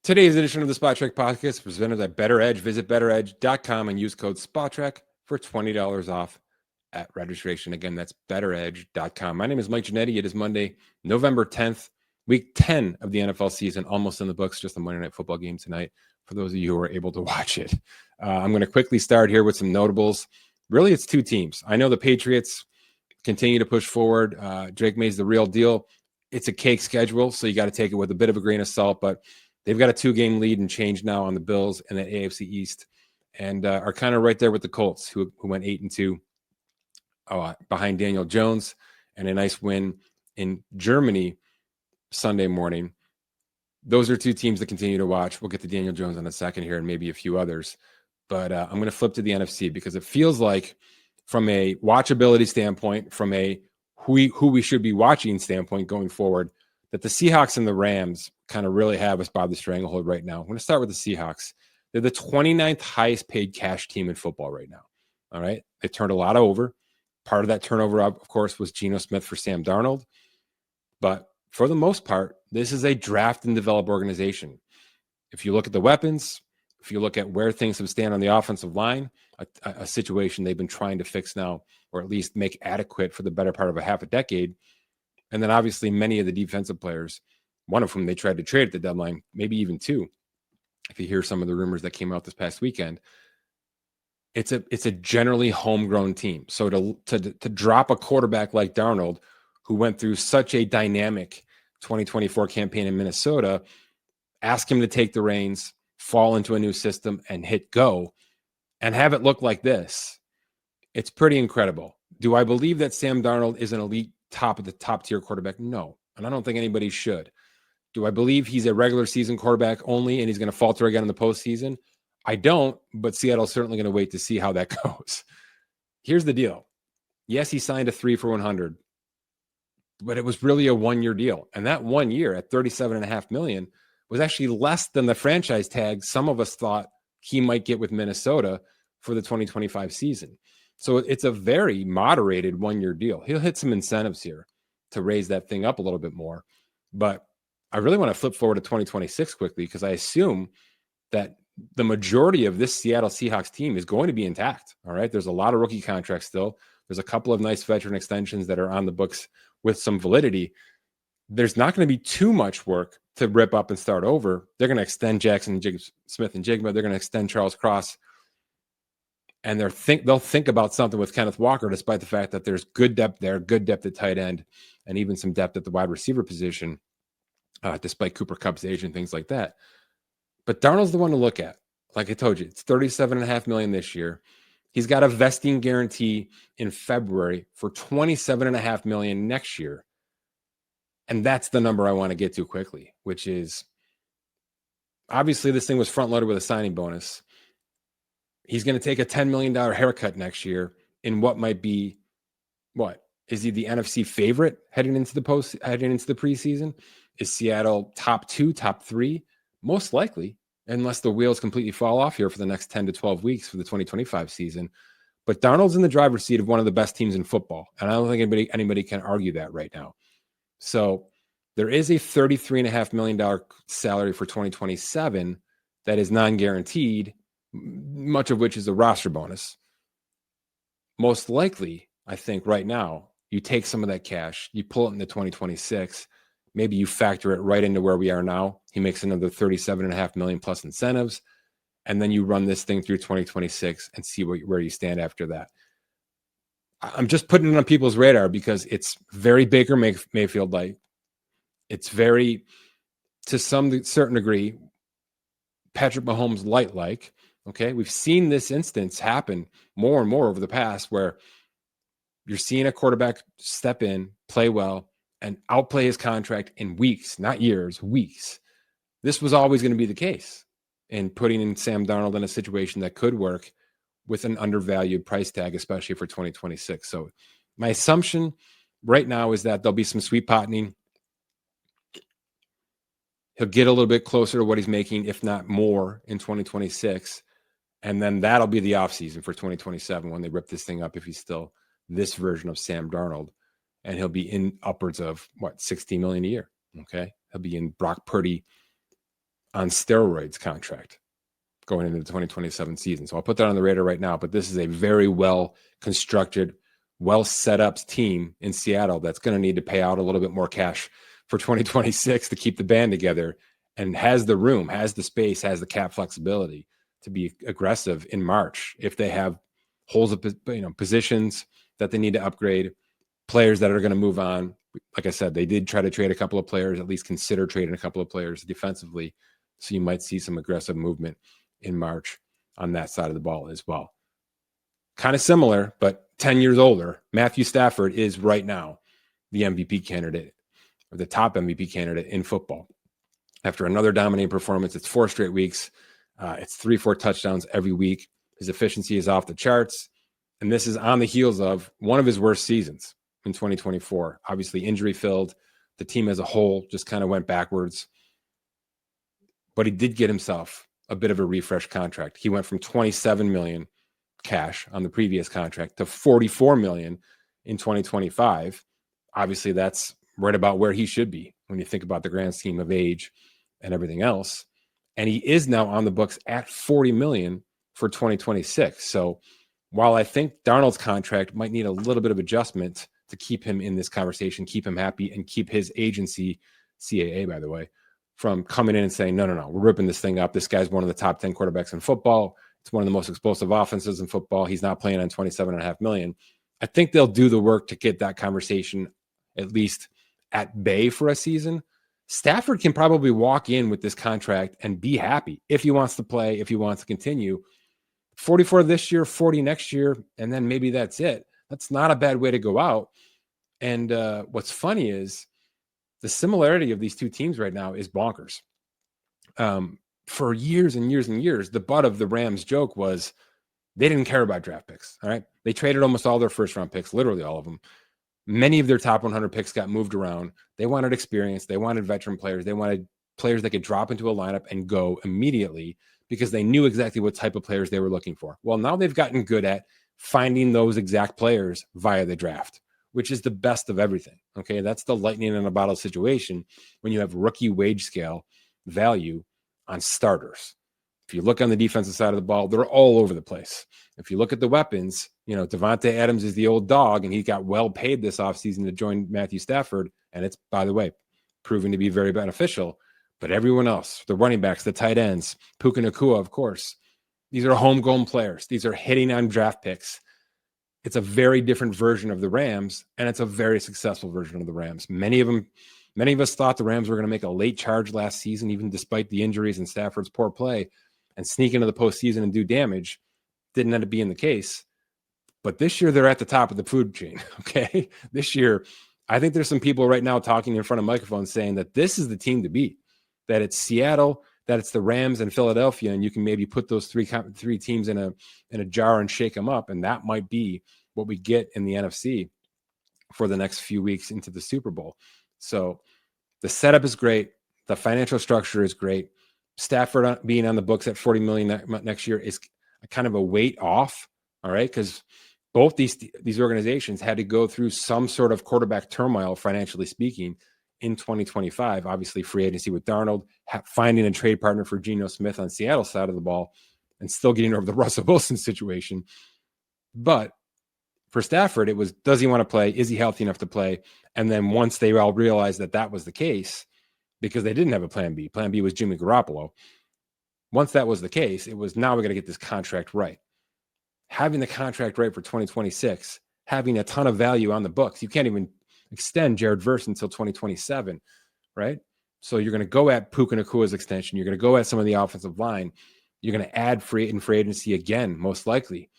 Today's edition of the Spot Trek podcast is presented by Bettor Edge. Visit bettoredge.com and use code SPOTTREK for $20 off at registration. Again, that's bettoredge.com. My name is Mike Ginnitti. It is Monday, November 10th, week 10 of the NFL season, almost in the books, just a Monday Night Football game tonight for those of you who are able to watch it. I'm going to quickly start here with some notables. Really, it's two teams. I know the Patriots continue to push forward. Drake May's the real deal. It's a cake schedule, so you got to take it with a bit of a grain of salt, but they've got a 2-game lead and change now on the Bills and the AFC East, and are kind of right there with the Colts, who went 8-2 behind Daniel Jones, and a nice win in Germany Sunday morning. Those are two teams that continue to watch. We'll get to Daniel Jones in a second here and maybe a few others. But I'm going to flip to the NFC because it feels like from a watchability standpoint, from a who we should be watching standpoint going forward, that the Seahawks and the Rams kind of really have us by the stranglehold right now. I'm going to start with the Seahawks. They're the 29th highest paid cash team in football right now. All right. They turned a lot over. Part of that turnover, of course, was Geno Smith for Sam Darnold. But for the most part, this is a draft and develop organization. If you look at the weapons, if you look at where things have stand on the offensive line, a situation they've been trying to fix now, or at least make adequate for the better part of a half a decade. And then obviously many of the defensive players, one of whom they tried to trade at the deadline, maybe even two, if you hear some of the rumors that came out this past weekend. It's a generally homegrown team. So to drop a quarterback like Darnold, who went through such a dynamic 2024 campaign in Minnesota, ask him to take the reins, fall into a new system, and hit go, and have it look like this, it's pretty incredible. Do I believe that Sam Darnold is an elite top tier quarterback? No. And I don't think anybody should. Do I believe he's a regular season quarterback only and he's going to falter again in the postseason? I don't, but Seattle's certainly going to wait to see how that goes. Here's the deal. Yes, he signed a 3 for 100, but it was really a 1-year deal. And that 1 year at $37.5 million was actually less than the franchise tag some of us thought he might get with Minnesota for the 2025 season. So it's a very moderated 1-year deal. He'll hit some incentives here to raise that thing up a little bit more. But I really want to flip forward to 2026 quickly because I assume that the majority of this Seattle Seahawks team is going to be intact. All right. There's a lot of rookie contracts still. There's a couple of nice veteran extensions that are on the books with some validity. There's not going to be too much work to rip up and start over. They're going to extend Jackson Smith and Jigma. They're going to extend Charles Cross. And they'll think about something with Kenneth Walker, despite the fact that there's good depth there, good depth at tight end, and even some depth at the wide receiver position, despite Cooper Kupp's age and things like that. But Darnold's the one to look at. Like I told you, it's $37.5 million this year. He's got a vesting guarantee in February for $27.5 million next year. And that's the number I want to get to quickly, which is obviously this thing was front loaded with a signing bonus. He's going to take a $10 million haircut next year in what might be, is he the NFC favorite heading into the preseason? Is Seattle top 2, top 3? Most likely, unless the wheels completely fall off here for the next 10 to 12 weeks for the 2025 season. But Darnold's in the driver's seat of one of the best teams in football. And I don't think anybody can argue that right now. So there is a $33.5 million salary for 2027 that is non-guaranteed, much of which is a roster bonus. Most likely, I think right now, you take some of that cash, you pull it into 2026, maybe you factor it right into where we are now. He makes another $37.5 million plus incentives, and then you run this thing through 2026 and see where you stand after that. I'm just putting it on people's radar because it's very Baker Mayfield-like. It's very, to some certain degree, Patrick Mahomes light-like. Okay, we've seen this instance happen more and more over the past where you're seeing a quarterback step in, play well, and outplay his contract in weeks, not years, weeks. This was always going to be the case in putting in Sam Darnold in a situation that could work with an undervalued price tag, especially for 2026. So my assumption right now is that there'll be some sweet potting. He'll get a little bit closer to what he's making, if not more, in 2026. And then that'll be the offseason for 2027 when they rip this thing up, if he's still this version of Sam Darnold. And he'll be in upwards of, $60 million a year. Okay. He'll be in Brock Purdy on steroids contract going into the 2027 season. So I'll put that on the radar right now, but this is a very well constructed, well set up team in Seattle that's going to need to pay out a little bit more cash for 2026 to keep the band together, and has the room, has the space, has the cap flexibility to be aggressive in March if they have holes of positions that they need to upgrade, players that are going to move on. Like I said, they did try to trade a couple of players, at least consider trading a couple of players defensively. So you might see some aggressive movement in March on that side of the ball as well. Kind of similar, but 10 years older. Matthew Stafford is right now the MVP candidate, or the top MVP candidate in football. After another dominating performance, it's 4 straight weeks. It's 3-4 touchdowns every week. His efficiency is off the charts. And this is on the heels of one of his worst seasons in 2024. Obviously injury filled. The team as a whole just kind of went backwards. But he did get himself a bit of a refresh contract. He went from $27 million cash on the previous contract to $44 million in 2025. Obviously, that's right about where he should be when you think about the grand scheme of age and everything else. And he is now on the books at $40 million for 2026. So while I think Darnold's contract might need a little bit of adjustment to keep him in this conversation, keep him happy, and keep his agency, CAA, by the way, from coming in and saying, no, we're ripping this thing up. This guy's one of the top 10 quarterbacks in football. It's one of the most explosive offenses in football. He's not playing on $27.5 million. I think they'll do the work to get that conversation at least at bay for a season. Stafford can probably walk in with this contract and be happy if he wants to play, if he wants to continue. 44 this year, 40 next year, and then maybe that's it. That's not a bad way to go out. And what's funny is the similarity of these two teams right now is bonkers. For years and years and years, the butt of the Rams joke was they didn't care about draft picks. All right. They traded almost all their first round picks, literally all of them. Many of their top 100 picks got moved around. They wanted experience. They wanted veteran players. They wanted players that could drop into a lineup and go immediately because they knew exactly what type of players they were looking for. Well, now they've gotten good at finding those exact players via the draft, which is the best of everything. Okay. That's the lightning in a bottle situation when you have rookie wage scale value on starters. If you look on the defensive side of the ball, they're all over the place. If you look at the weapons, Devontae Adams is the old dog, and he got well paid this offseason to join Matthew Stafford. And it's, by the way, proving to be very beneficial. But everyone else, the running backs, the tight ends, Puka Nacua, of course, these are homegrown players. These are hitting on draft picks. It's a very different version of the Rams, and it's a very successful version of the Rams. Many of us thought the Rams were going to make a late charge last season, even despite the injuries and Stafford's poor play, and sneak into the postseason and do damage. Didn't end up being the case. But this year, they're at the top of the food chain, okay? This year, I think there's some people right now talking in front of microphones saying that this is the team to beat, that it's Seattle, that it's the Rams and Philadelphia, and you can maybe put those three teams in a jar and shake them up, and that might be what we get in the NFC for the next few weeks into the Super Bowl. So the setup is great. The financial structure is great. Stafford being on the books at $40 million next year is kind of a weight off, all right? Because both these organizations had to go through some sort of quarterback turmoil, financially speaking, in 2025. Obviously, free agency with Darnold, finding a trade partner for Geno Smith on Seattle's side of the ball, and still getting over the Russell Wilson situation. But for Stafford, it was, does he want to play? Is he healthy enough to play? And then once they all realized that was the case, because they didn't have a plan B. Plan B was Jimmy Garoppolo. Once that was the case, it was, now we got to get this contract right. Having the contract right for 2026, having a ton of value on the books. You can't even extend Jared Verse until 2027, right? So you're going to go at Puka Nacua's extension. You're going to go at some of the offensive line. You're going to add free agency again, most likely.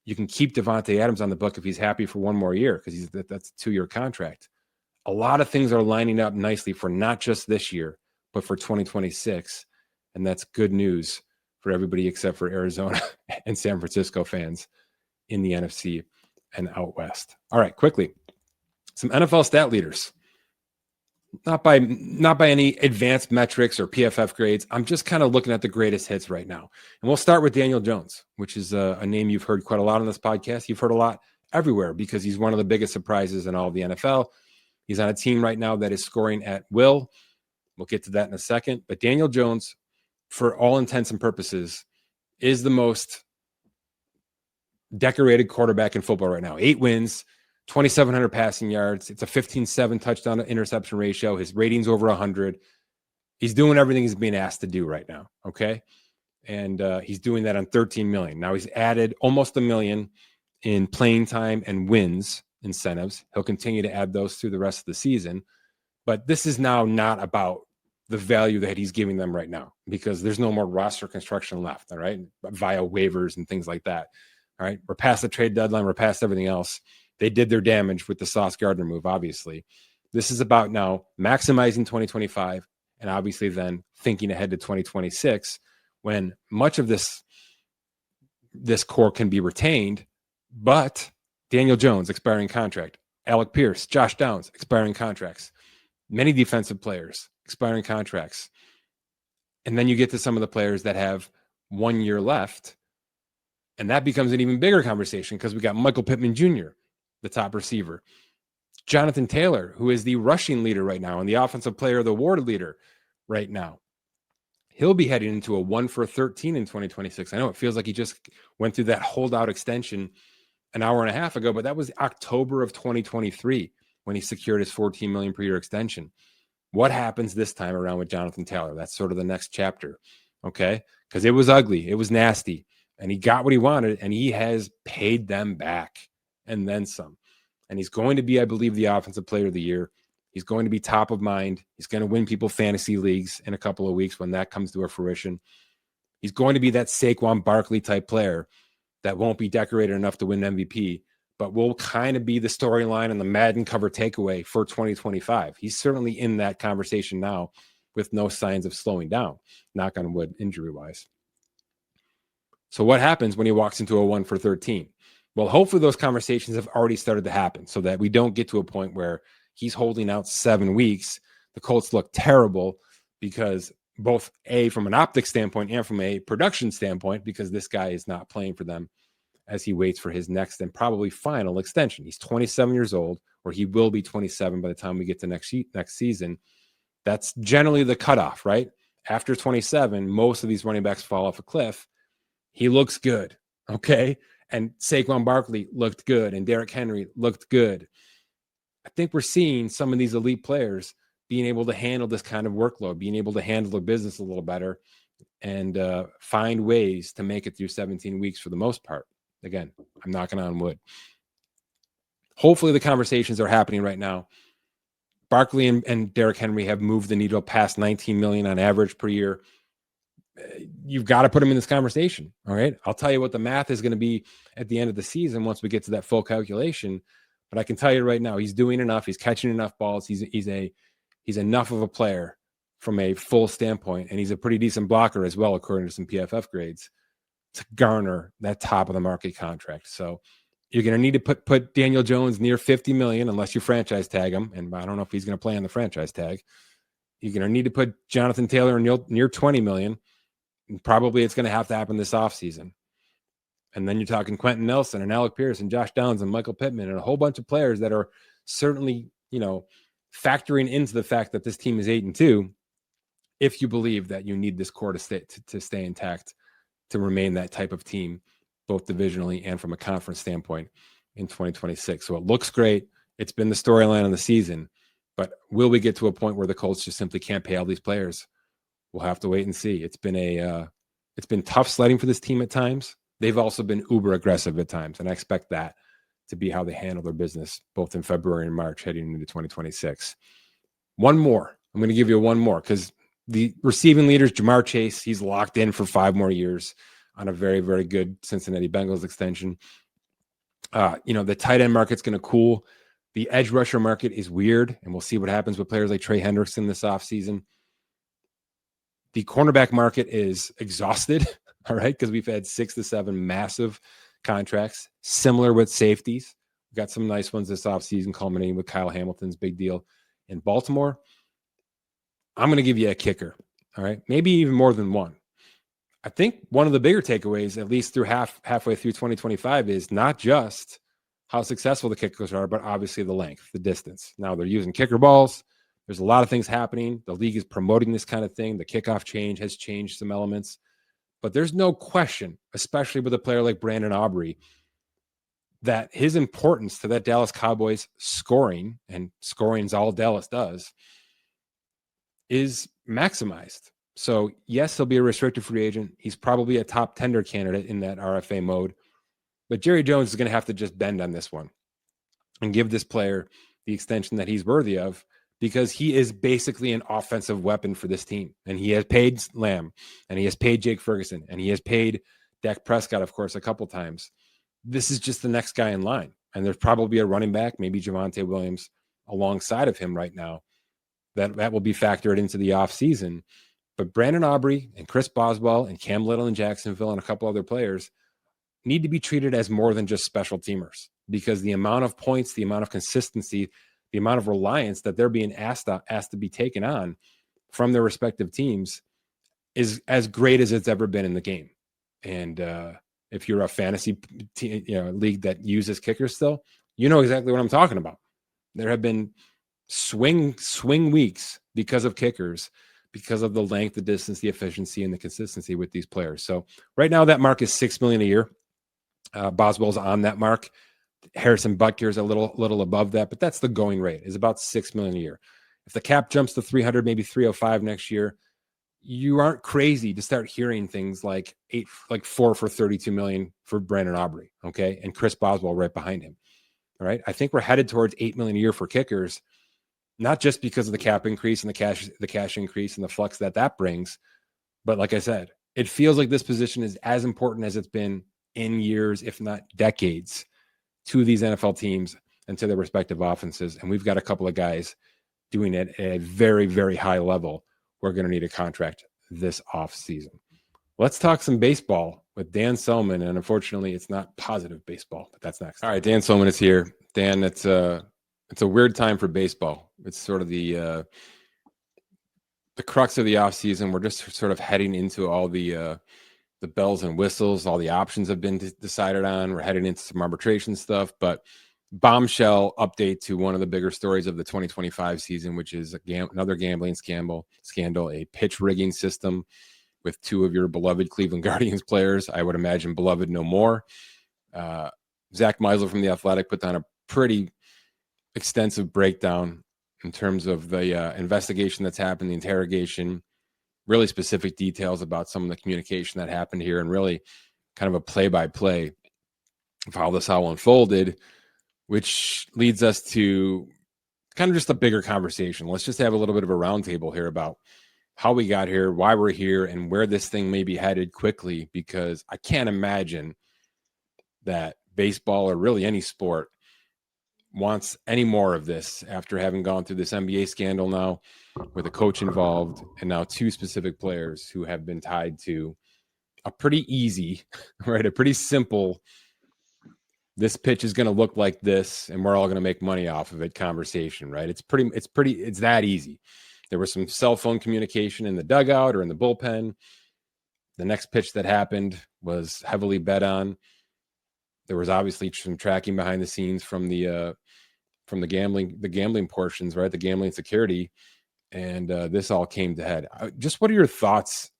You can keep Devontae Adams on the book if he's happy for one more year, because that's a 2-year contract. A lot of things are lining up nicely for not just this year, but for 2026. And that's good news for everybody except for Arizona and San Francisco fans in the NFC and out west. All right, quickly, some NFL stat leaders. Not by any advanced metrics or PFF grades. I'm just kind of looking at the greatest hits right now. And we'll start with Daniel Jones, which is a name you've heard quite a lot on this podcast. You've heard a lot everywhere because he's one of the biggest surprises in all of the NFL. He's on a team right now that is scoring at will. We'll get to that in a second. But Daniel Jones for all intents and purposes, is the most decorated quarterback in football right now. 8 wins, 2,700 passing yards. It's a 15-7 touchdown to interception ratio. His rating's over 100. He's doing everything he's being asked to do right now. Okay. And he's doing that on 13 million. Now he's added almost $1 million in playing time and wins incentives. He'll continue to add those through the rest of the season. But this is now not about the value that he's giving them right now, because there's no more roster construction left. All right. Via waivers and things like that. All right. We're past the trade deadline. We're past everything else. They did their damage with the Sauce Gardner move, obviously. This is about now maximizing 2025 and obviously then thinking ahead to 2026, when much of this core can be retained, but Daniel Jones, expiring contract, Alec Pierce, Josh Downs, expiring contracts, many defensive players, expiring contracts. And then you get to some of the players that have 1 year left, and that becomes an even bigger conversation, because we got Michael Pittman Jr., the top receiver, Jonathan Taylor, who is the rushing leader right now and the offensive player of the award leader right now. He'll be heading into a 1 for 13 in 2026. I know it feels like he just went through that holdout extension an hour and a half ago, but that was October of 2023 when he secured his $14 million per year extension. What happens this time around with Jonathan Taylor? That's sort of the next chapter, okay? Because it was ugly, it was nasty, and he got what he wanted, and he has paid them back and then some. And he's going to be, I believe, the offensive player of the year. He's going to be top of mind. He's going to win people fantasy leagues in a couple of weeks when that comes to a fruition. He's going to be that Saquon Barkley type player that won't be decorated enough to win MVP, but will kind of be the storyline and the Madden cover takeaway for 2025. He's certainly in that conversation now with no signs of slowing down, knock on wood, injury-wise. So what happens when he walks into a 1 for 13? Well, hopefully those conversations have already started to happen so that we don't get to a point where he's holding out 7 weeks. The Colts look terrible because both from an optics standpoint and from a production standpoint, because this guy is not playing for them as he waits for his next and probably final extension. He's 27 years old, or he will be 27 by the time we get to next season. That's generally the cutoff, right? After 27, most of these running backs fall off a cliff. He looks good, okay? And Saquon Barkley looked good, and Derrick Henry looked good. I think we're seeing some of these elite players being able to handle this kind of workload, being able to handle their business a little better, and find ways to make it through 17 weeks for the most part. Again, I'm knocking on wood. Hopefully the conversations are happening right now. Barkley and Derrick Henry have moved the needle past 19 million on average per year. You've got to put them in this conversation. All right. I'll tell you what the math is going to be at the end of the season once we get to that full calculation. But I can tell you right now, he's doing enough. He's catching enough balls. He's enough of a player from a full standpoint. And he's a pretty decent blocker as well, according to some PFF grades, to garner that top of the market contract. So you're going to need to put Daniel Jones near 50 million, unless you franchise tag him. And I don't know if he's going to play on the franchise tag. You're going to need to put Jonathan Taylor near 20 million. And probably it's going to have to happen this offseason. And then you're talking Quentin Nelson and Alec Pierce and Josh Downs and Michael Pittman and a whole bunch of players that are certainly, factoring into the fact that this team is 8-2. If you believe that you need this core to stay intact, to remain that type of team, both divisionally and from a conference standpoint in 2026. So it looks great. It's been the storyline of the season, but will we get to a point where the Colts just simply can't pay all these players? We'll have to wait and see. It's been tough sledding for this team at times. They've also been uber aggressive at times, and I expect that to be how they handle their business, both in February and March heading into 2026. One more. I'm going to give you one more because the receiving leaders, Jamar Chase, he's locked in for 5 more years on a very, very good Cincinnati Bengals extension. The tight end market's going to cool. The edge rusher market is weird, and we'll see what happens with players like Trey Hendrickson this offseason. The cornerback market is exhausted, all right, because we've had 6 to 7 massive contracts, similar with safeties. We've got some nice ones this offseason, culminating with Kyle Hamilton's big deal in Baltimore. I'm going to give you a kicker, all right, maybe even more than one. I think one of the bigger takeaways, at least through halfway through 2025, is not just how successful the kickers are, but obviously the length, the distance. Now they're using kicker balls. There's a lot of things happening. The league is promoting this kind of thing. The kickoff change has changed some elements. But there's no question, especially with a player like Brandon Aubrey, that his importance to that Dallas Cowboys scoring, and scoring is all Dallas does, is maximized. So yes, he'll be a restricted free agent. He's probably a top tender candidate in that RFA mode. But Jerry Jones is going to have to just bend on this one and give this player the extension that he's worthy of, because he is basically an offensive weapon for this team. And he has paid Lamb, and he has paid Jake Ferguson, and he has paid Dak Prescott, of course, a couple times. This is just the next guy in line. And there's probably a running back, maybe Javonte Williams, alongside of him right now. That will be factored into the offseason. But Brandon Aubrey and Chris Boswell and Cam Little in Jacksonville and a couple other players need to be treated as more than just special teamers, because the amount of points, the amount of consistency, the amount of reliance that they're being asked to be taken on from their respective teams is as great as it's ever been in the game. And if you're a fantasy league that uses kickers still, you know exactly what I'm talking about. There have been swing weeks because of kickers, because of the length, the distance, the efficiency, and the consistency with these players. So right now that mark is $6 million a year. Boswell's on that mark. Harrison Butker is a little above that, but that's the going rate, is about $6 million a year. If the cap jumps to 300, maybe 305 next year, you aren't crazy to start hearing things like 4 for $32 million for Brandon Aubrey. Okay. And Chris Boswell right behind him. All right. I think we're headed towards $8 million a year for kickers, not just because of the cap increase and the cash increase and the flux that brings. But like I said, it feels like this position is as important as it's been in years, if not decades, to these NFL teams and to their respective offenses. And we've got a couple of guys doing it at a very, very high level. We're going to need a contract this offseason. Let's talk some baseball with Dan Soemann. And unfortunately, it's not positive baseball, but that's next. All right, Dan Soemann is here. Dan, it's a weird time for baseball. It's sort of the crux of the offseason. We're just sort of heading into all the bells and whistles. All the options have been decided on. We're heading into some arbitration stuff, but bombshell update to one of the bigger stories of the 2025 season, which is another gambling scandal, a pitch rigging system with two of your beloved Cleveland Guardians players. I would imagine beloved no more. Zach Meisel from The Athletic put down a pretty extensive breakdown in terms of the investigation that's happened, the interrogation, really specific details about some of the communication that happened here, and really kind of a play-by-play of how this all unfolded, which leads us to kind of just a bigger conversation. Let's just have a little bit of a roundtable here about how we got here, why we're here, and where this thing may be headed quickly, because I can't imagine that baseball or really any sport wants any more of this after having gone through this NBA scandal now with a coach involved and now two specific players who have been tied to a pretty easy, right, a pretty simple, this pitch is going to look like this and we're all going to make money off of it conversation, right? It's that easy. There was some cell phone communication in the dugout or in the bullpen. The next pitch that happened was heavily bet on. There was obviously some tracking behind the scenes from the gambling portions, right? The gambling security. And this all came to head. Just what are your thoughts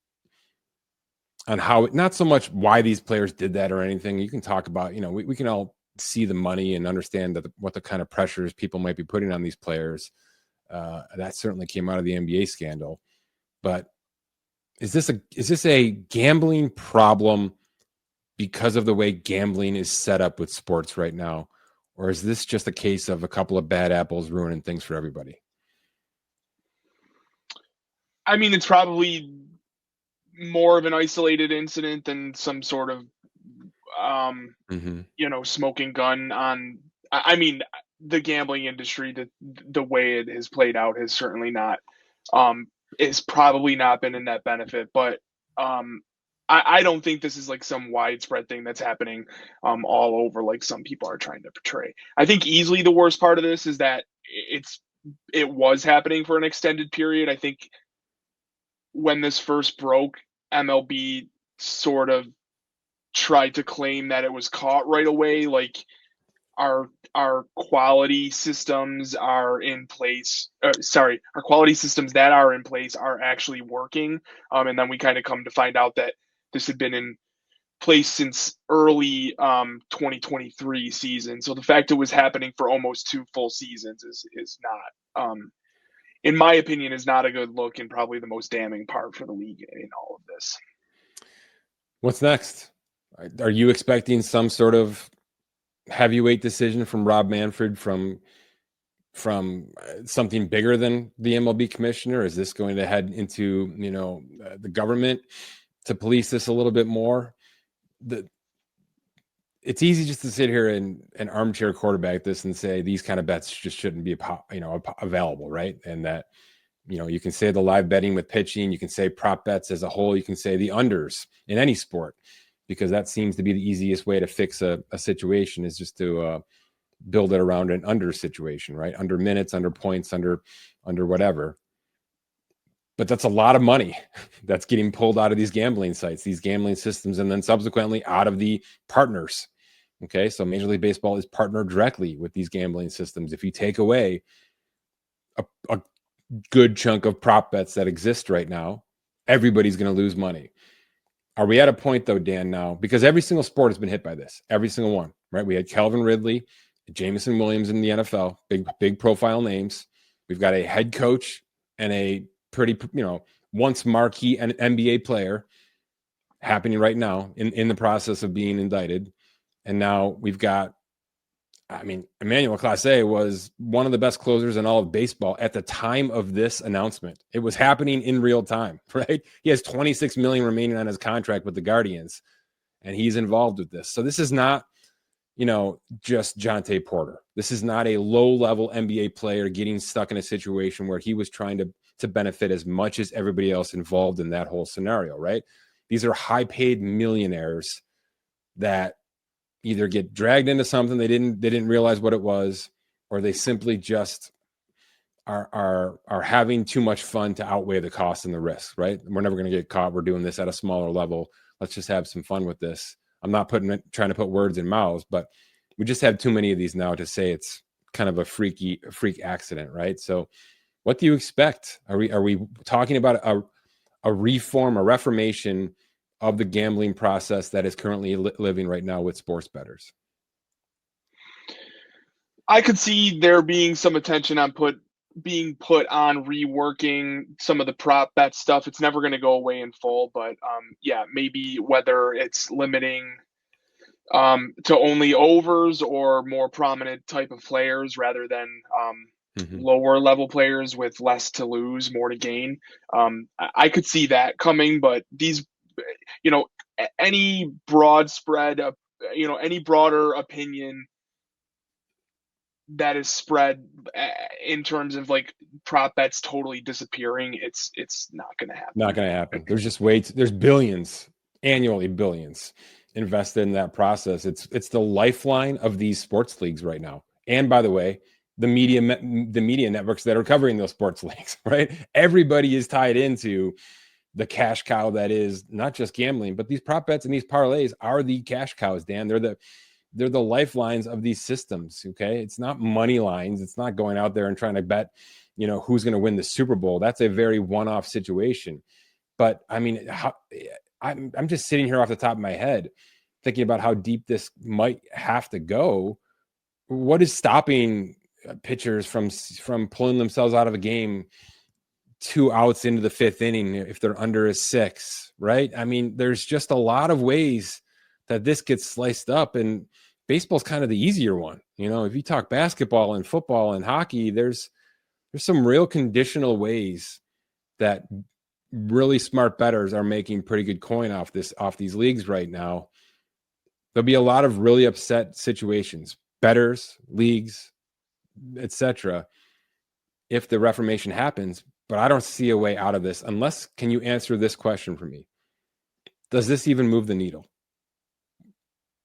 on how, not so much why these players did that or anything. You can talk about, we can all see the money and understand what the kind of pressures people might be putting on these players. That certainly came out of the NBA scandal. But is this a gambling problem because of the way gambling is set up with sports right now? Or is this just a case of a couple of bad apples ruining things for everybody? I mean, it's probably more of an isolated incident than some sort of, smoking gun on. I mean, the gambling industry, the way it has played out has certainly not, it's probably not been a net benefit. But I don't think this is like some widespread thing that's happening all over, like some people are trying to portray. I think easily the worst part of this is that it was happening for an extended period. I think when this first broke, MLB sort of tried to claim that it was caught right away. Like, our quality systems are in place. Our quality systems that are in place are actually working. And then we kind of come to find out that this had been in place since early 2023 season. So the fact it was happening for almost 2 full seasons is not, in my opinion, is not a good look, and probably the most damning part for the league in all of this. What's next? Are you expecting some sort of heavyweight decision from Rob Manfred from something bigger than the MLB commissioner? Is this going to head into the government to police this a little bit more? It's easy just to sit here and armchair quarterback this and say these kind of bets just shouldn't be available, right? And that you can say the live betting with pitching, you can say prop bets as a whole, you can say the unders in any sport, because that seems to be the easiest way to fix a situation, is just to build it around an under situation, right? Under minutes, under points, under whatever. But that's a lot of money that's getting pulled out of these gambling sites, these gambling systems, and then subsequently out of the partners. Okay, so Major League Baseball is partnered directly with these gambling systems. If you take away a good chunk of prop bets that exist right now, everybody's going to lose money. Are we at a point, though, Dan, now? Because every single sport has been hit by this, every single one, right? We had Calvin Ridley, Jameson Williams in the NFL, big profile names. We've got a head coach and a pretty, once marquee NBA player happening right now in the process of being indicted. And now we've got, Emmanuel Clase was one of the best closers in all of baseball at the time of this announcement. It was happening in real time, right? He has $26 million remaining on his contract with the Guardians, and he's involved with this. So this is not, just Jonte Porter. This is not a low-level NBA player getting stuck in a situation where he was trying to benefit as much as everybody else involved in that whole scenario, right? These are high-paid millionaires that either get dragged into something they didn't realize what it was, or they simply just are having too much fun to outweigh the cost and the risk, right? We're never going to get caught. We're doing this at a smaller level. Let's just have some fun with this. I'm not trying to put words in mouths, but we just have too many of these now to say it's kind of a freak accident, right? So what do you expect? Are we talking about a reformation of the gambling process that is currently living right now with sports bettors? I could see there being some attention on being put on reworking some of the prop bet stuff. It's never going to go away in full, but maybe whether it's limiting to only overs or more prominent type of players rather than lower level players with less to lose, more to gain. I could see that coming, but these, any broad spread of, any broader opinion that is spread in terms of like prop bets totally disappearing, it's not going to happen. Not going to happen. There's just there's billions invested in that process. It's the lifeline of these sports leagues right now. And by the way, the media networks that are covering those sports leagues, right? Everybody is tied into the cash cow that is not just gambling, but these prop bets and these parlays are the cash cows, Dan. They're the lifelines of these systems. Okay. It's not money lines. It's not going out there and trying to bet, who's going to win the Super Bowl. That's a very one-off situation. But I'm just sitting here off the top of my head thinking about how deep this might have to go. What is stopping pitchers from pulling themselves out of a game 2 outs into the 5th inning if they're under a 6, right? There's just a lot of ways that this gets sliced up, and baseball's kind of the easier one. If you talk basketball and football and hockey, there's some real conditional ways that really smart bettors are making pretty good coin off these leagues right now. There'll be a lot of really upset situations, bettors, leagues, etc., if the reformation happens. But I don't see a way out of this unless, can you answer this question for me? Does this even move the needle?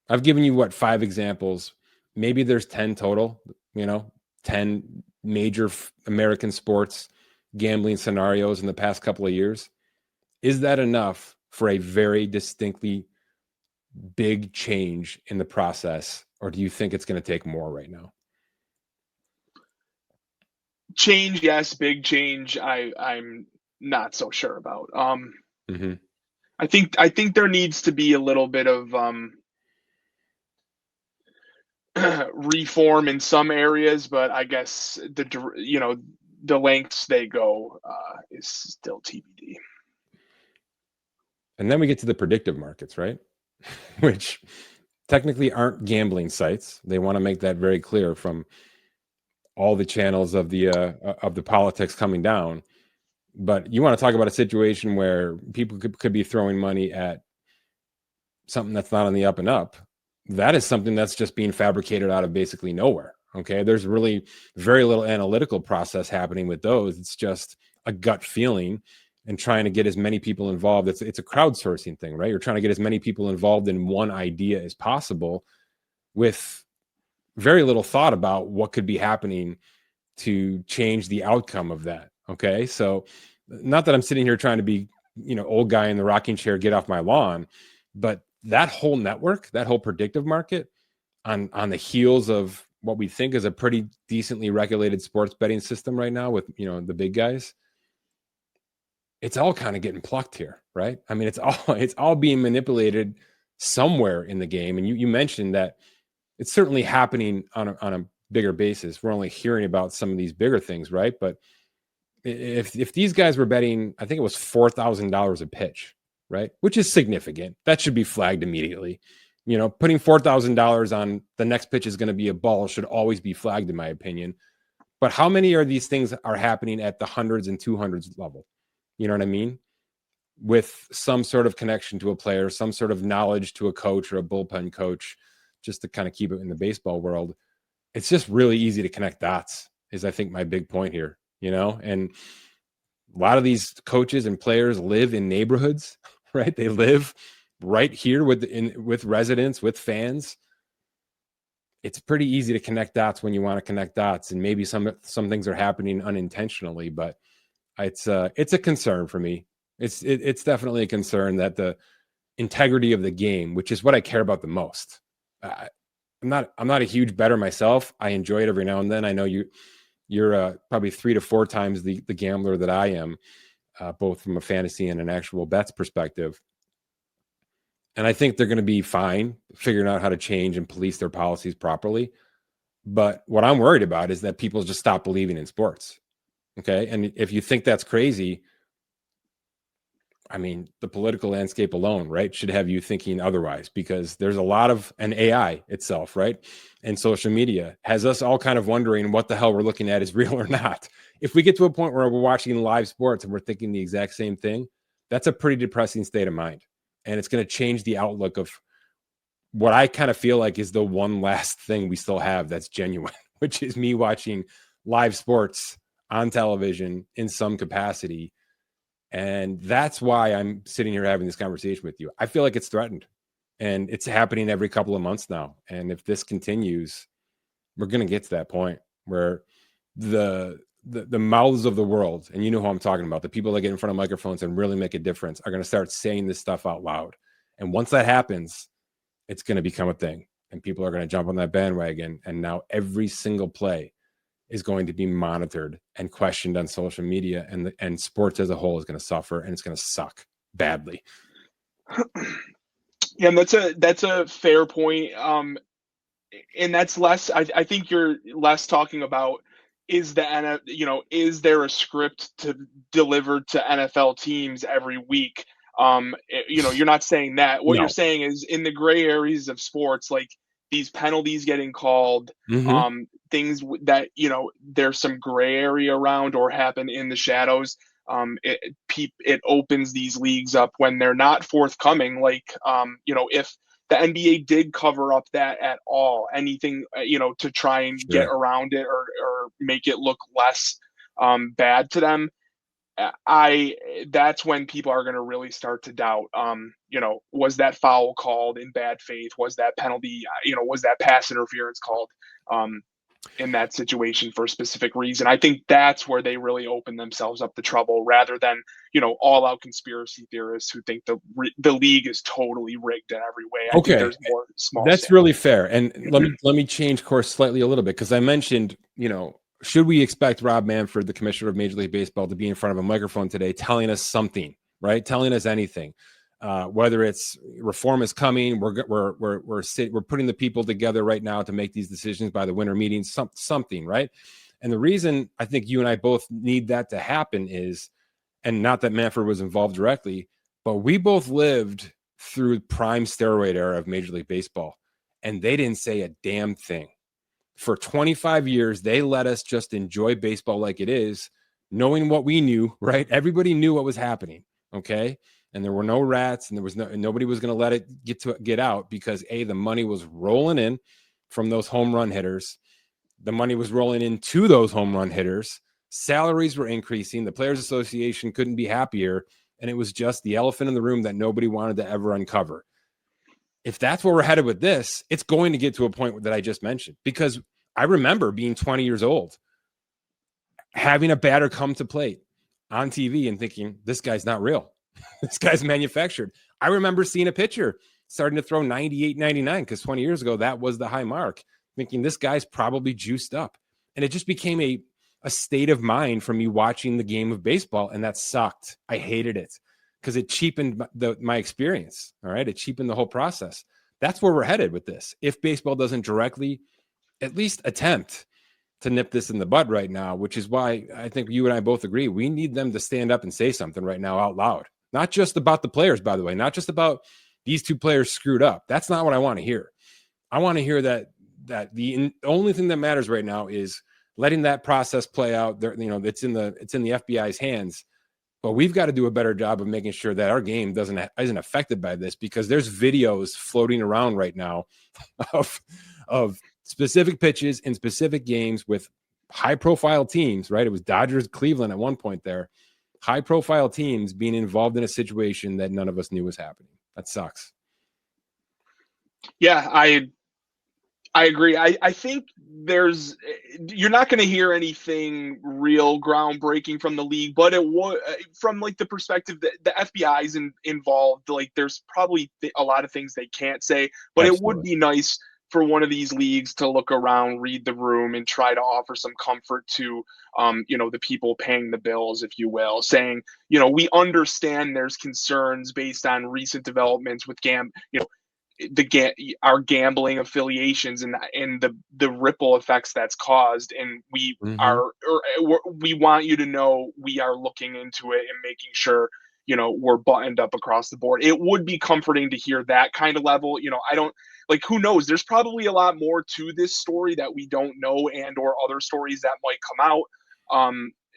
I've given you 5 examples. Maybe there's 10 total, 10 major American sports gambling scenarios in the past couple of years. Is that enough for a very distinctly big change in the process or do you think it's going to take more right now? Change, yes, big change. I'm not so sure about. Mm-hmm. I think there needs to be a little bit of reform in some areas, but I guess the lengths they go is still TBD. And then we get to the predictive markets, right? Which technically aren't gambling sites. They want to make that very clear from all the channels of the politics coming down. But you want to talk about a situation where people could be throwing money at something that's not on the up and up. That is something that's just being fabricated out of basically nowhere. Okay. There's really very little analytical process happening with those. It's just a gut feeling and trying to get as many people involved. It's a crowdsourcing thing, right? You're trying to get as many people involved in one idea as possible with very little thought about what could be happening to change the outcome of that. Okay. So not that I'm sitting here trying to be, old guy in the rocking chair, get off my lawn, but that whole network, that whole predictive market on the heels of what we think is a pretty decently regulated sports betting system right now with, the big guys, it's all kind of getting plucked here, right? I mean, it's all being manipulated somewhere in the game. And you mentioned that it's certainly happening on a bigger basis. We're only hearing about some of these bigger things, right? But if these guys were betting, I think it was $4,000 a pitch, right? Which is significant. That should be flagged immediately. Putting $4,000 on the next pitch is going to be a ball should always be flagged, in my opinion. But how many of these things are happening at the hundreds and 200s level? You know what I mean? With some sort of connection to a player, some sort of knowledge to a coach or a bullpen coach, just to kind of keep it in the baseball world. It's just really easy to connect dots, is I think my big point here, and a lot of these coaches and players live in neighborhoods, right? They live right here with residents, with fans. It's pretty easy to connect dots when you want to connect dots, and maybe some things are happening unintentionally, but it's a concern for me. It's definitely a concern that the integrity of the game, which is what I care about the most. I'm not a huge bettor myself. I enjoy it every now and then. I know you're probably 3 to 4 times the gambler that I am, both from a fantasy and an actual bets perspective. And I think they're going to be fine figuring out how to change and police their policies properly. But what I'm worried about is that people just stop believing in sports. Okay. And if you think that's crazy, I mean, the political landscape alone, right, should have you thinking otherwise, because there's a lot of an AI itself, right? And social media has us all kind of wondering what the hell we're looking at is real or not. If we get to a point where we're watching live sports and we're thinking the exact same thing, that's a pretty depressing state of mind. And it's going to change the outlook of what I kind of feel like is the one last thing we still have that's genuine, which is me watching live sports on television in some capacity. And that's why I'm sitting here having this conversation with you. I feel like it's threatened, and it's happening every couple of months now. And if this continues, we're going to get to that point where the mouths of the world, and you know who I'm talking about, the people that get in front of microphones and really make a difference, are going to start saying this stuff out loud. And once that happens, it's going to become a thing, and people are going to jump on that bandwagon. And now every single play is going to be monitored and questioned on social media, and sports as a whole is going to suffer, and it's going to suck badly. Yeah, and that's a fair point. And that's less. I think you're less talking about is is there a script to deliver to NFL teams every week? You're not saying that. What No. you're saying is in the gray areas of sports, like these penalties getting called, things that there's some gray area around or happen in the shadows. It opens these leagues up when they're not forthcoming. Like if the NBA did cover up that at all, anything to try and get around it or make it look less bad to them, that's when people are going to really start to doubt, was that foul called in bad faith? Was that penalty, was that pass interference called? in that situation for a specific reason. I think that's where they really open themselves up to trouble, rather than, all out conspiracy theorists who think the league is totally rigged in every way. I think Okay, there's more small that's sample. really fair. And let me change course slightly a little bit, because I mentioned, should we expect Rob Manfred, the commissioner of Major League Baseball, to be in front of a microphone today telling us something, right? Telling us anything, whether it's reform is coming, we're putting the people together right now to make these decisions by the winter meetings, something, right? And the reason I think you and I both need that to happen is, and not that Manfred was involved directly, but we both lived through prime steroid era of Major League Baseball, and they didn't say a damn thing. For 25 years, they let us just enjoy baseball like it is, knowing what we knew, right? Everybody knew what was happening, okay? And there were no rats, and nobody was going to let it get out, because the money was rolling in from those home run hitters. The money was rolling into those home run hitters. Salaries were increasing. The Players Association couldn't be happier. And it was just the elephant in the room that nobody wanted to ever uncover. If that's where we're headed with this, it's going to get to a point that I just mentioned, because I remember being 20 years old, having a batter come to plate on TV and thinking, this guy's not real. This guy's manufactured. I remember seeing a pitcher starting to throw 98, 99, because 20 years ago, that was the high mark, thinking this guy's probably juiced up. And it just became a state of mind for me watching the game of baseball. And that sucked. I hated it because it cheapened my experience. All right. It cheapened the whole process. That's where we're headed with this. If baseball doesn't directly at least attempt to nip this in the bud right now, which is why I think you and I both agree, we need them to stand up and say something right now out loud. Not just about the players, by the way, not just about these two players screwed up. That's not what I want to hear. I want to hear that the only thing that matters right now is letting that process play out. There, it's in the FBI's hands, but we've got to do a better job of making sure that our game isn't affected by this, because there's videos floating around right now of specific pitches in specific games with high profile teams, right? It was Dodgers, Cleveland at one point there, high profile teams being involved in a situation that none of us knew was happening. That sucks. Yeah, I agree. I think you're not going to hear anything real groundbreaking from the league, but it was from like the perspective that the FBI is involved. Like, there's probably a lot of things they can't say, but Absolutely. It would be nice for one of these leagues to look around, read the room, and try to offer some comfort to, the people paying the bills, if you will, saying, we understand there's concerns based on recent developments with our gambling affiliations and the ripple effects that's caused, and we want you to know we are looking into it and making sure we're buttoned up across the board. It would be comforting to hear that kind of level. I don't, like, who knows, there's probably a lot more to this story that we don't know, and or other stories that might come out.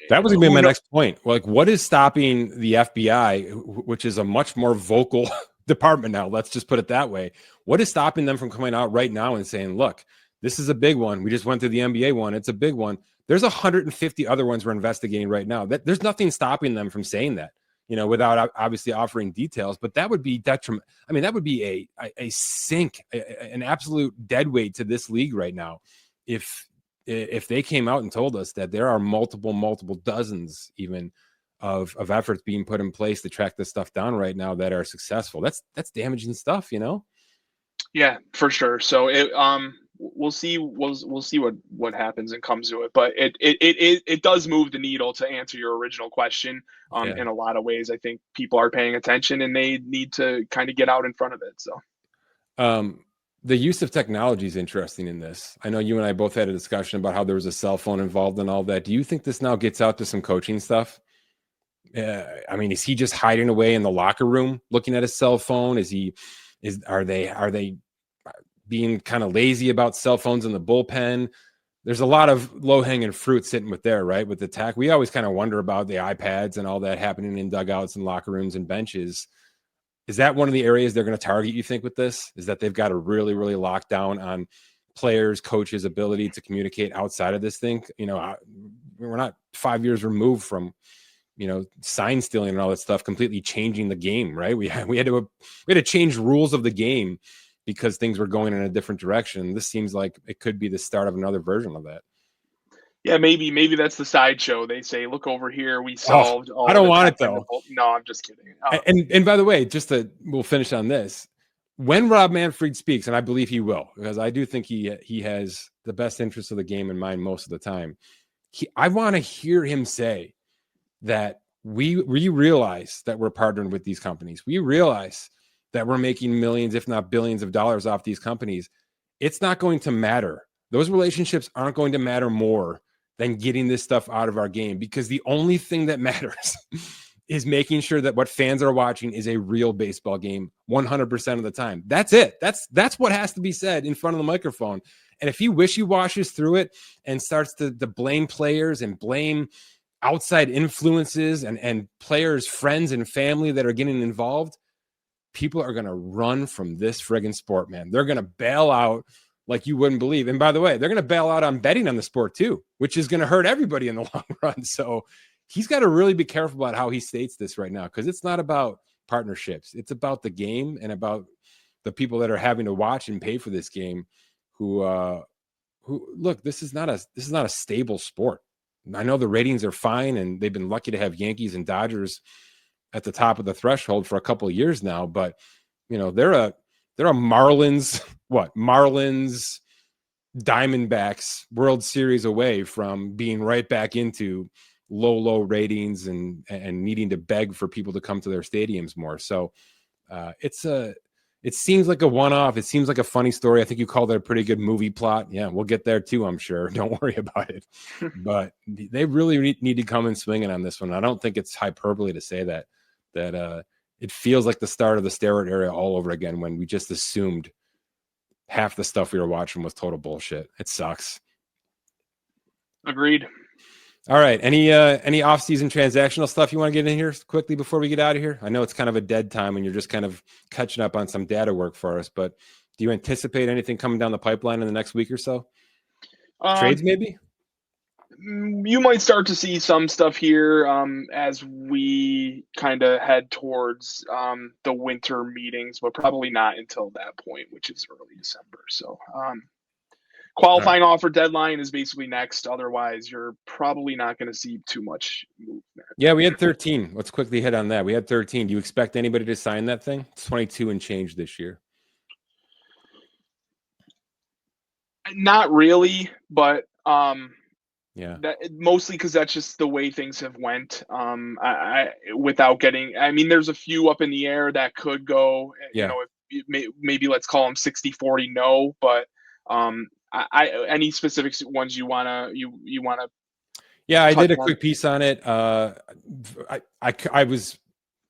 That was going to be my next point. Like, what is stopping the FBI, which is a much more vocal department now, let's just put it that way? What is stopping them from coming out right now and saying, look, this is a big one. We just went through the NBA one. It's a big one. There's 150 other ones we're investigating right now. There's nothing stopping them from saying that, without obviously offering details. But that would be detriment. I mean, that would be a sink, an absolute dead weight to this league right now. If they came out and told us that there are multiple dozens even of efforts being put in place to track this stuff down right now that are successful, that's damaging stuff, Yeah, for sure. So we'll see what happens and comes to it, but it does move the needle, to answer your original question. In a lot of ways, I think people are paying attention, and they need to kind of get out in front of it. So the use of technology is interesting in this. I know you and I both had a discussion about how there was a cell phone involved in all that. Do you think this now gets out to some coaching stuff? I mean, is he just hiding away in the locker room looking at his cell phone? Are they being kind of lazy about cell phones in the bullpen? There's a lot of low-hanging fruit sitting with the tech. We always kind of wonder about the iPads and all that happening in dugouts and locker rooms and benches. Is that one of the areas they're going to target, you think, with this? Is that they've got to really, really lock down on players, coaches' ability to communicate outside of this thing? We're not 5 years removed from, sign stealing and all that stuff completely changing the game, right? We had to change rules of the game because things were going in a different direction. This seems like it could be the start of another version of that. Yeah, maybe that's the sideshow. They say, "Look over here, we Oh, solved I all don't the want it though. technical." No, I'm just kidding. And by the way, we'll finish on this. When Rob Manfred speaks, and I believe he will, because I do think he has the best interest of the game in mind most of the time. I want to hear him say that we realize that we're partnering with these companies. We realize that we're making millions, if not billions of dollars off these companies. It's not going to matter. Those relationships aren't going to matter more than getting this stuff out of our game, because the only thing that matters is making sure that what fans are watching is a real baseball game 100% of the time. That's it. That's what has to be said in front of the microphone. And if he wishy-washes through it and starts to blame players and blame outside influences and players, friends, and family that are getting involved, people are going to run from this friggin' sport, man. They're going to bail out like you wouldn't believe. And by the way, they're going to bail out on betting on the sport too, which is going to hurt everybody in the long run. So he's got to really be careful about how he states this right now, because it's not about partnerships. It's about the game and about the people that are having to watch and pay for this game who look, this is not a stable sport. I know the ratings are fine, and they've been lucky to have Yankees and Dodgers at the top of the threshold for a couple of years now, but they're a Marlins Diamondbacks World Series away from being right back into low ratings and needing to beg for people to come to their stadiums more. So it seems like a one-off. It seems like a funny story. I think you called it a pretty good movie plot. Yeah, we'll get there too, I'm sure. Don't worry about it. But they really need to come in swinging on this one. I don't think it's hyperbole to say that it feels like the start of the steroid era all over again, when we just assumed half the stuff we were watching was total bullshit. It sucks. Agreed. All right. Any off-season transactional stuff you want to get in here quickly before we get out of here? I know it's kind of a dead time and you're just kind of catching up on some data work for us, but do you anticipate anything coming down the pipeline in the next week or so? Trades maybe? You might start to see some stuff here as we kind of head towards the winter meetings, but probably not until that point, which is early December. So qualifying offer deadline is basically next. Otherwise, you're probably not going to see too much movement. Yeah, we had 13. Let's quickly hit on that. We had 13. Do you expect anybody to sign that thing? It's 22 and change this year. Not really, but yeah, mostly because that's just the way things have went. I without getting, I mean, there's a few up in the air that could go. Yeah. Maybe let's call them 60-40 no, but any specific ones you wanna. Yeah, I did a quick piece on it. I was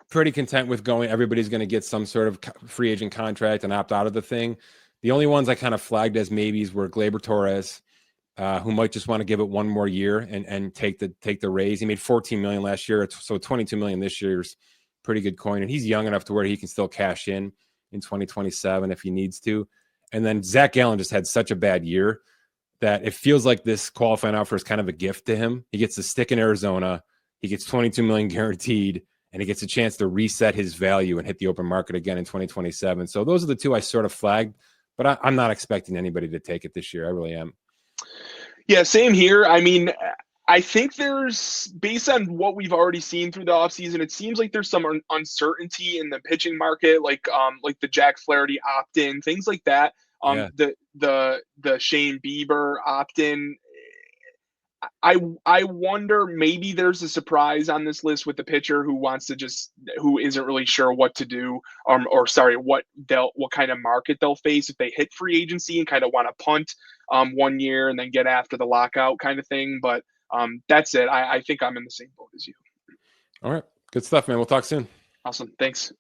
pretty content with going. Everybody's going to get some sort of free agent contract and opt out of the thing. The only ones I kind of flagged as maybes were Gleyber Torres, who might just want to give it one more year and take the raise. He made $14 million last year, so $22 million this year is pretty good coin, and he's young enough to where he can still cash in 2027 if he needs to. And then Zach Gallen just had such a bad year that it feels like this qualifying offer is kind of a gift to him. He gets to stick in Arizona, he gets $22 million guaranteed, and he gets a chance to reset his value and hit the open market again in 2027. So those are the two I sort of flagged, but I'm not expecting anybody to take it this year. I really am. Yeah, same here. I mean, I think there's, based on what we've already seen through the offseason, it seems like there's some uncertainty in the pitching market, like the Jack Flaherty opt-in, things like that. The Shane Bieber opt-in. I wonder, maybe there's a surprise on this list with the pitcher who isn't really sure what to do, what kind of market they'll face if they hit free agency and kind of want to punt 1 year and then get after the lockout kind of thing. But that's it. I think I'm in the same boat as you. All right. Good stuff, man. We'll talk soon. Awesome. Thanks.